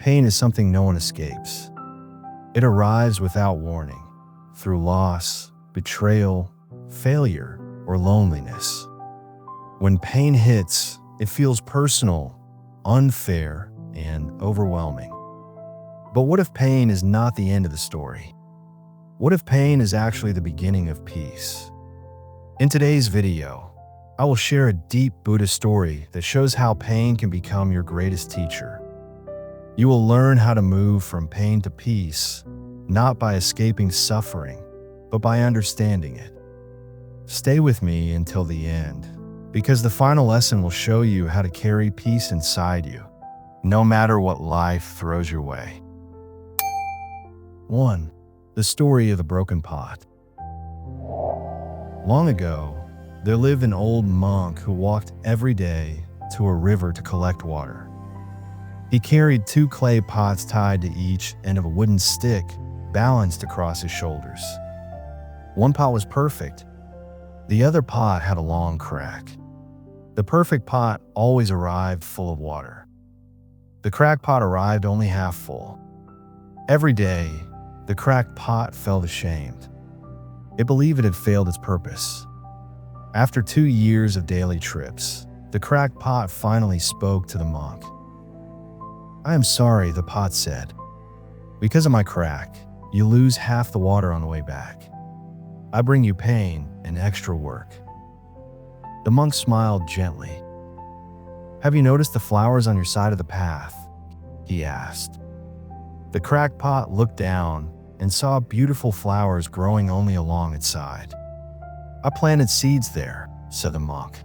Pain is something no one escapes. It arrives without warning, through loss, betrayal, failure, or loneliness. When pain hits, it feels personal, unfair, and overwhelming. But what if pain is not the end of the story? What if pain is actually the beginning of peace? In today's video, I will share a deep Buddhist story that shows how pain can become your greatest teacher. You will learn how to move from pain to peace, not by escaping suffering, but by understanding it. Stay with me until the end, because the final lesson will show you how to carry peace inside you, no matter what life throws your way. 1. The story of the broken pot. Long ago, there lived an old monk who walked every day to a river to collect water. He carried 2 clay pots tied to each end of a wooden stick balanced across his shoulders. One pot was perfect. The other pot had a long crack. The perfect pot always arrived full of water. The cracked pot arrived only half full. Every day, the cracked pot felt ashamed. It believed it had failed its purpose. After 2 years of daily trips, the cracked pot finally spoke to the monk. "I am sorry," the pot said. "Because of my crack, you lose half the water on the way back. I bring you pain and extra work." The monk smiled gently. "Have you noticed the flowers on your side of the path?" he asked. The cracked pot looked down and saw beautiful flowers growing only along its side. "I planted seeds there," said the monk.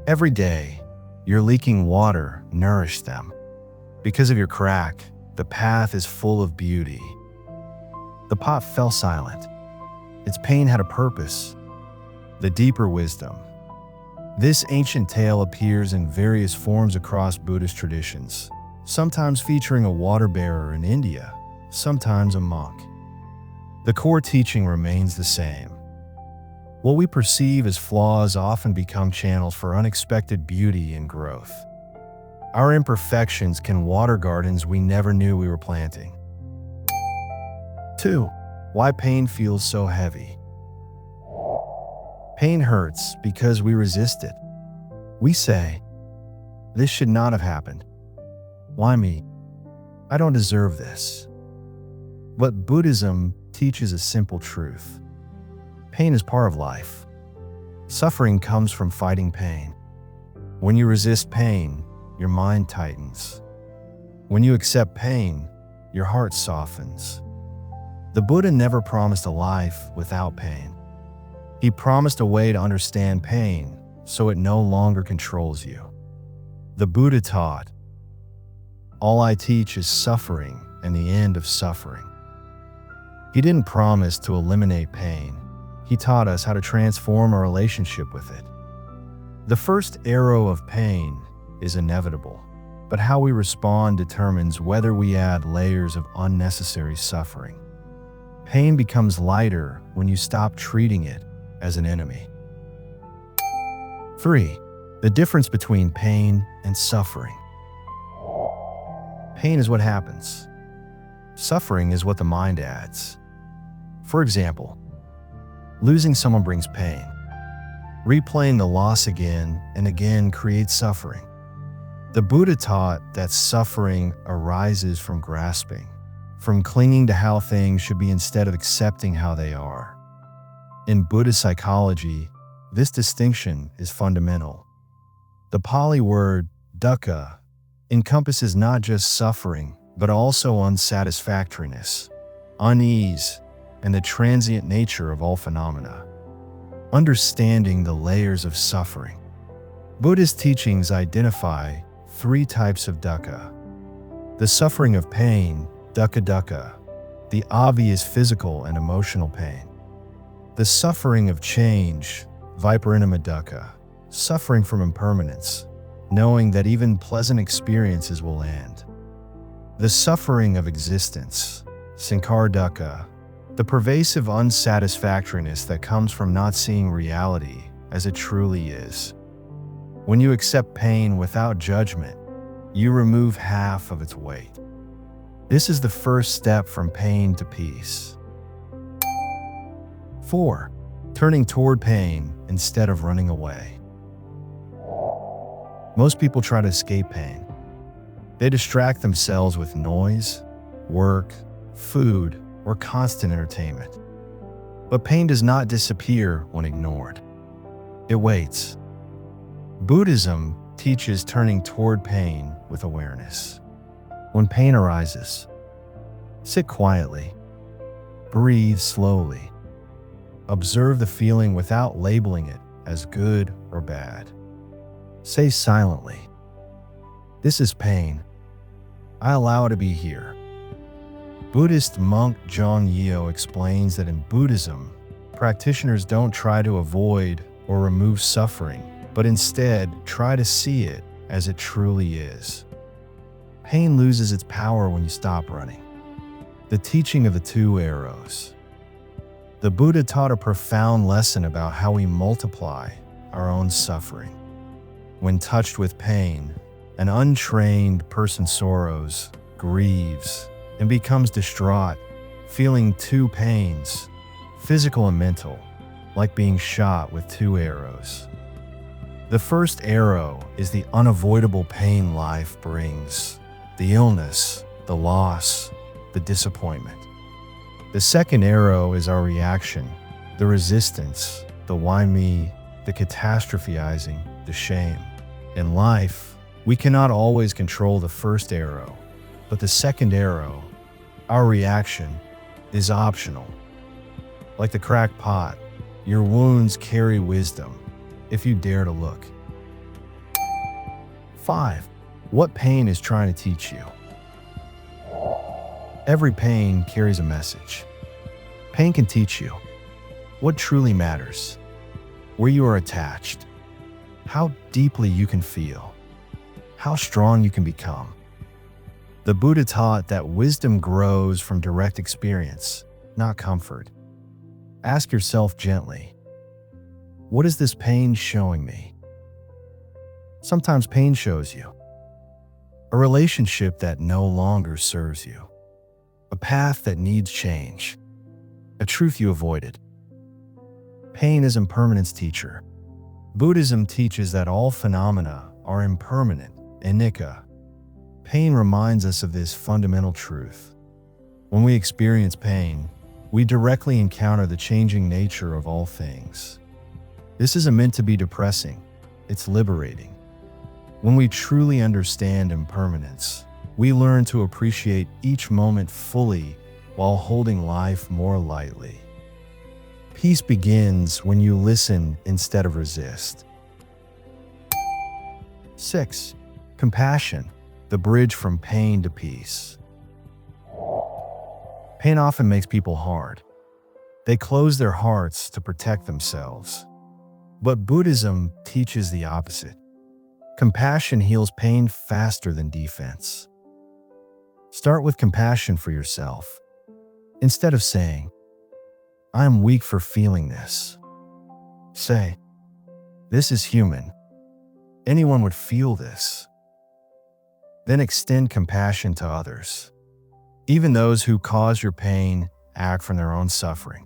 "Every day, your leaking water nourished them. Because of your crack, the path is full of beauty." The pot fell silent. Its pain had a purpose, the deeper wisdom. This ancient tale appears in various forms across Buddhist traditions, sometimes featuring a water bearer in India, sometimes a monk. The core teaching remains the same. What we perceive as flaws often become channels for unexpected beauty and growth. Our imperfections can water gardens we never knew we were planting. 2. Why pain feels so heavy. Pain hurts because we resist it. We say, "This should not have happened. Why me? I don't deserve this." But Buddhism teaches a simple truth. Pain is part of life. Suffering comes from fighting pain. When you resist pain, your mind tightens. When you accept pain, your heart softens. The Buddha never promised a life without pain. He promised a way to understand pain so it no longer controls you. The Buddha taught, "All I teach is suffering and the end of suffering." He didn't promise to eliminate pain. He taught us how to transform our relationship with it. The first arrow of pain is inevitable, but how we respond determines whether we add layers of unnecessary suffering. Pain becomes lighter when you stop treating it as an enemy. 3. The difference between pain and suffering. Pain is what happens. Suffering is what the mind adds. For example, losing someone brings pain. Replaying the loss again and again creates suffering. The Buddha taught that suffering arises from grasping, from clinging to how things should be instead of accepting how they are. In Buddhist psychology, this distinction is fundamental. The Pali word dukkha encompasses not just suffering, but also unsatisfactoriness, unease, and the transient nature of all phenomena. Understanding the layers of suffering. Buddhist teachings identify 3 types of dukkha. The suffering of pain, dukkha dukkha, the obvious physical and emotional pain. The suffering of change, viparinama dukkha, suffering from impermanence, knowing that even pleasant experiences will end. The suffering of existence, sankhara dukkha, the pervasive unsatisfactoriness that comes from not seeing reality as it truly is. When you accept pain without judgment, you remove half of its weight. This is the first step from pain to peace. 4. Turning toward pain instead of running away. Most people try to escape pain. They distract themselves with noise, work, food, or constant entertainment. But pain does not disappear when ignored. It waits. Buddhism teaches turning toward pain with awareness. When pain arises, sit quietly, breathe slowly, observe the feeling without labeling it as good or bad. Say silently, "This is pain. I allow it to be here." Buddhist monk John Yeo explains that in Buddhism, practitioners don't try to avoid or remove suffering, but instead try to see it as it truly is. Pain loses its power when you stop running. The teaching of the two arrows. The Buddha taught a profound lesson about how we multiply our own suffering. When touched with pain, an untrained person sorrows, grieves, and becomes distraught, feeling two pains, physical and mental, like being shot with two arrows. The first arrow is the unavoidable pain life brings, the illness, the loss, the disappointment. The second arrow is our reaction, the resistance, the why me, the catastrophizing, the shame. In life, we cannot always control the first arrow, but the second arrow, our reaction, is optional. Like the cracked pot, your wounds carry wisdom if you dare to look. 5. What pain is trying to teach you? Every pain carries a message. Pain can teach you what truly matters, where you are attached, how deeply you can feel, how strong you can become. The Buddha taught that wisdom grows from direct experience, not comfort. Ask yourself gently, what is this pain showing me? Sometimes pain shows you a relationship that no longer serves you, a path that needs change, a truth you avoided. Pain is impermanence teacher. Buddhism teaches that all phenomena are impermanent, anicca. Pain reminds us of this fundamental truth. When we experience pain, we directly encounter the changing nature of all things. This isn't meant to be depressing, it's liberating. When we truly understand impermanence, we learn to appreciate each moment fully while holding life more lightly. Peace begins when you listen instead of resist. 6. Compassion, the bridge from pain to peace. Pain often makes people hard. They close their hearts to protect themselves. But Buddhism teaches the opposite. Compassion heals pain faster than defense. Start with compassion for yourself. Instead of saying, "I am weak for feeling this," say, "This is human. Anyone would feel this." Then extend compassion to others. Even those who cause your pain act from their own suffering.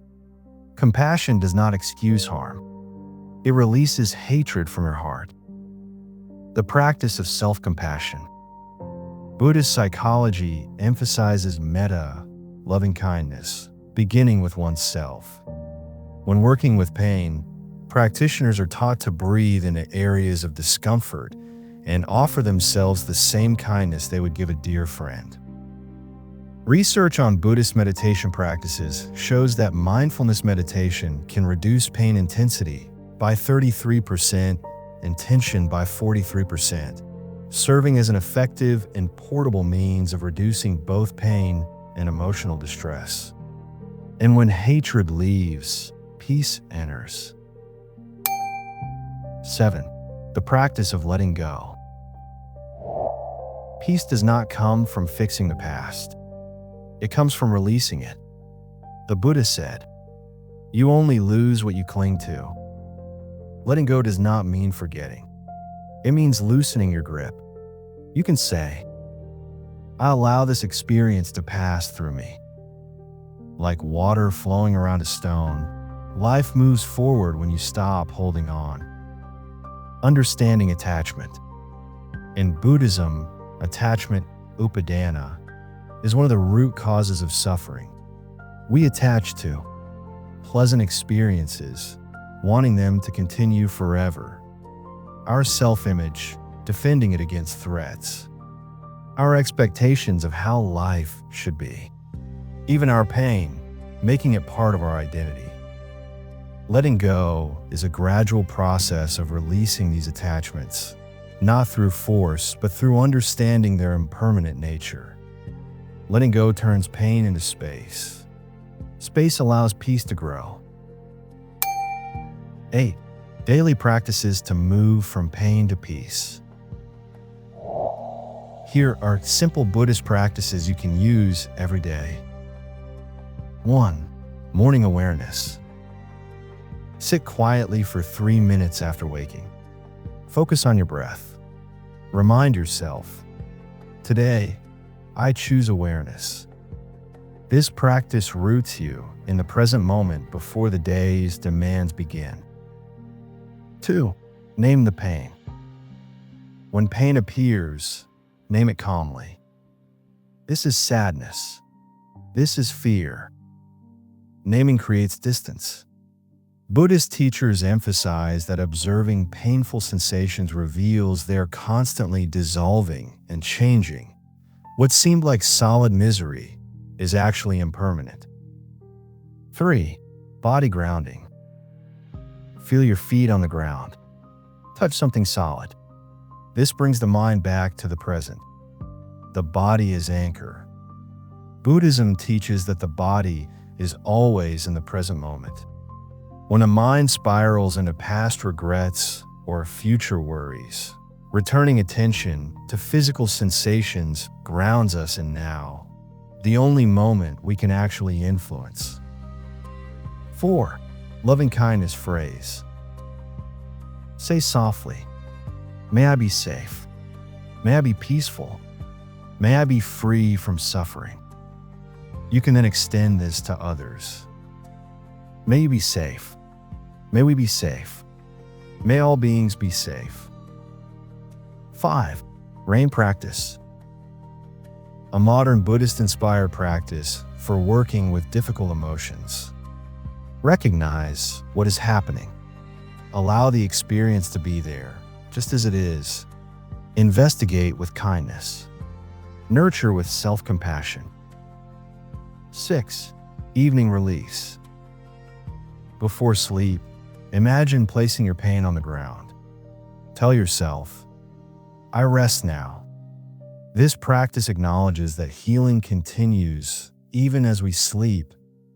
Compassion does not excuse harm. It releases hatred from your heart. The practice of self-compassion. Buddhist psychology emphasizes metta, loving kindness, beginning with oneself. When working with pain, practitioners are taught to breathe into areas of discomfort and offer themselves the same kindness they would give a dear friend. Research on Buddhist meditation practices shows that mindfulness meditation can reduce pain intensity by 33% and tension by 43%, serving as an effective and portable means of reducing both pain and emotional distress. And when hatred leaves, peace enters. 7. The practice of letting go. Peace does not come from fixing the past. It comes from releasing it. The Buddha said, "You only lose what you cling to." Letting go does not mean forgetting. It means loosening your grip. You can say, I allow this experience to pass through me. Like water flowing around a stone, life moves forward when you stop holding on. Understanding attachment. In Buddhism, attachment, upadana, is one of the root causes of suffering. We attach to pleasant experiences, wanting them to continue forever. Our self-image, defending it against threats. Our expectations of how life should be. Even our pain, making it part of our identity. Letting go is a gradual process of releasing these attachments, not through force, but through understanding their impermanent nature. Letting go turns pain into space. Space allows peace to grow. 8. Daily practices to move from pain to peace. Here are simple Buddhist practices you can use every day. 1. Morning awareness. Sit quietly for 3 minutes after waking. Focus on your breath. Remind yourself, today, I choose awareness. This practice roots you in the present moment before the day's demands begin. 2. Name the pain. When pain appears, name it calmly. This is sadness. This is fear. Naming creates distance. Buddhist teachers emphasize that observing painful sensations reveals they're constantly dissolving and changing. What seemed like solid misery is actually impermanent. 3. Body grounding. Feel your feet on the ground. Touch something solid. This brings the mind back to the present. The body is anchor. Buddhism teaches that the body is always in the present moment. When a mind spirals into past regrets or future worries, returning attention to physical sensations grounds us in now, the only moment we can actually influence. 4. Loving kindness phrase. Say softly, may I be safe. May I be peaceful. May I be free from suffering. You can then extend this to others. May you be safe. May we be safe. May all beings be safe. 5. Rain practice. A modern Buddhist-inspired practice for working with difficult emotions. Recognize what is happening. Allow the experience to be there, just as it is. Investigate with kindness. Nurture with self-compassion. 6. Evening release. Before sleep, imagine placing your pain on the ground. Tell yourself, I rest now. This practice acknowledges that healing continues even as we sleep,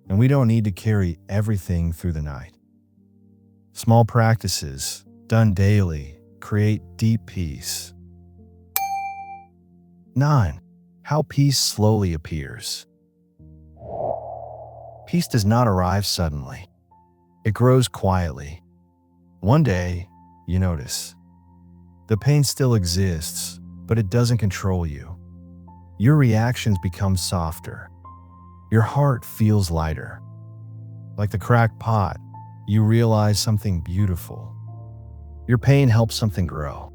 and we don't need to carry everything through the night. Small practices, done daily, create deep peace. 9. How peace slowly appears. Peace does not arrive suddenly. It grows quietly. One day, you notice. The pain still exists, but it doesn't control you. Your reactions become softer. Your heart feels lighter. Like the cracked pot, you realize something beautiful. Your pain helps something grow.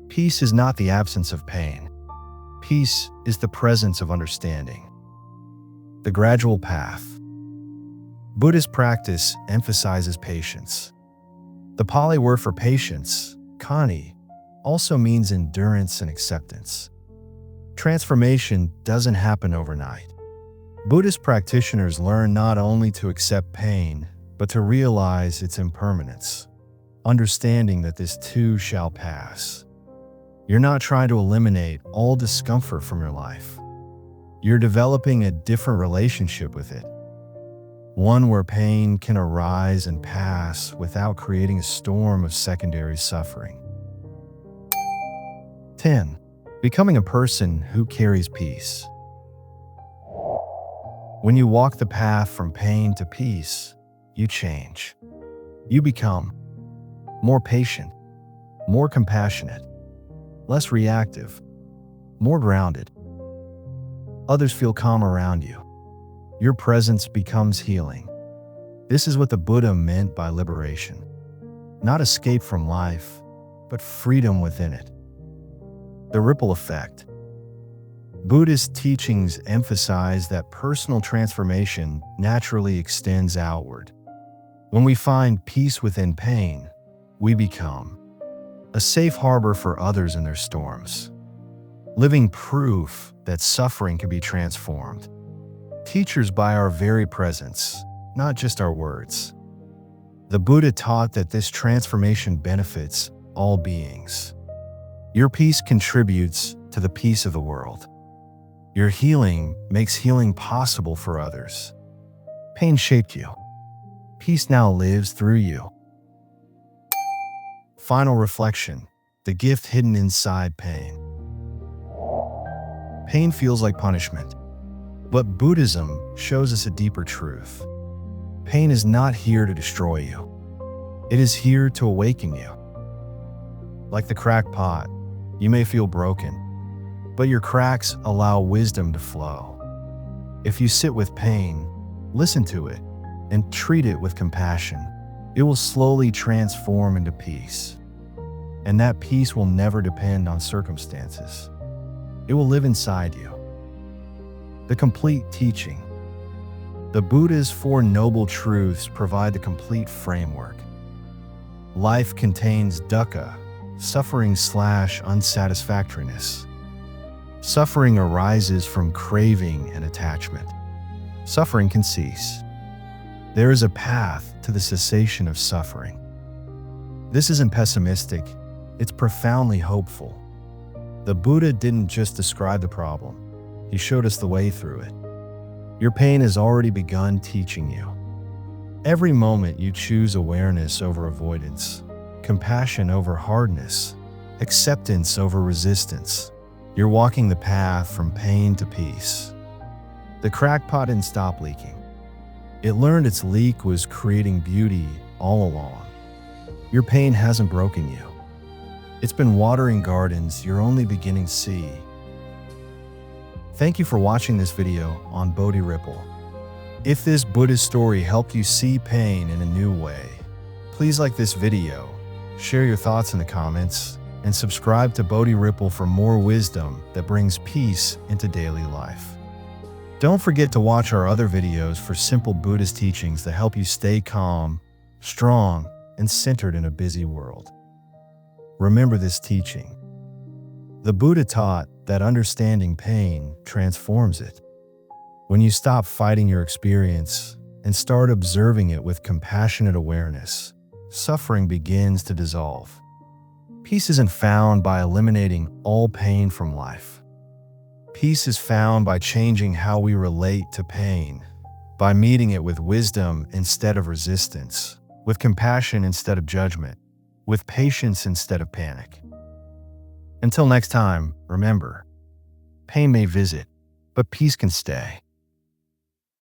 Peace is not the absence of pain. Peace is the presence of understanding. The gradual path. Buddhist practice emphasizes patience. The Pali word for patience, kani, also means endurance and acceptance. Transformation doesn't happen overnight. Buddhist practitioners learn not only to accept pain, but to realize its impermanence, understanding that this too shall pass. You're not trying to eliminate all discomfort from your life. You're developing a different relationship with it. One where pain can arise and pass without creating a storm of secondary suffering. 10. Becoming a person who carries peace. When you walk the path from pain to peace, you change. You become more patient, more compassionate, less reactive, more grounded. Others feel calm around you. Your presence becomes healing. This is what the Buddha meant by liberation. Not escape from life, but freedom within it. The ripple effect. Buddhist teachings emphasize that personal transformation naturally extends outward. When we find peace within pain, we become a safe harbor for others in their storms, living proof that suffering can be transformed. Teachers by our very presence, not just our words. The Buddha taught that this transformation benefits all beings. Your peace contributes to the peace of the world. Your healing makes healing possible for others. Pain shaped you. Peace now lives through you. Final reflection, the gift hidden inside pain. Pain feels like punishment, but Buddhism shows us a deeper truth. Pain is not here to destroy you. It is here to awaken you. Like the cracked pot, you may feel broken, but your cracks allow wisdom to flow. If you sit with pain, listen to it, and treat it with compassion, it will slowly transform into peace. And that peace will never depend on circumstances. It will live inside you. The complete teaching. The Buddha's Four Noble Truths provide the complete framework. Life contains dukkha, suffering/unsatisfactoriness. Suffering arises from craving and attachment. Suffering can cease. There is a path to the cessation of suffering. This isn't pessimistic, it's profoundly hopeful. The Buddha didn't just describe the problem, he showed us the way through it. Your pain has already begun teaching you. Every moment you choose awareness over avoidance, compassion over hardness, acceptance over resistance, you're walking the path from pain to peace. The crackpot didn't stop leaking. It learned its leak was creating beauty all along. Your pain hasn't broken you. It's been watering gardens you're only beginning to see. Thank you for watching this video on BodhiRipple. If this Buddhist story helped you see pain in a new way, please like this video, share your thoughts in the comments, and subscribe to BodhiRipple for more wisdom that brings peace into daily life. Don't forget to watch our other videos for simple Buddhist teachings that help you stay calm, strong, and centered in a busy world. Remember this teaching. The Buddha taught that understanding pain transforms it. When you stop fighting your experience and start observing it with compassionate awareness, suffering begins to dissolve. Peace isn't found by eliminating all pain from life. Peace is found by changing how we relate to pain, by meeting it with wisdom instead of resistance, with compassion instead of judgment, with patience instead of panic. Until next time, remember, pain may visit, but peace can stay.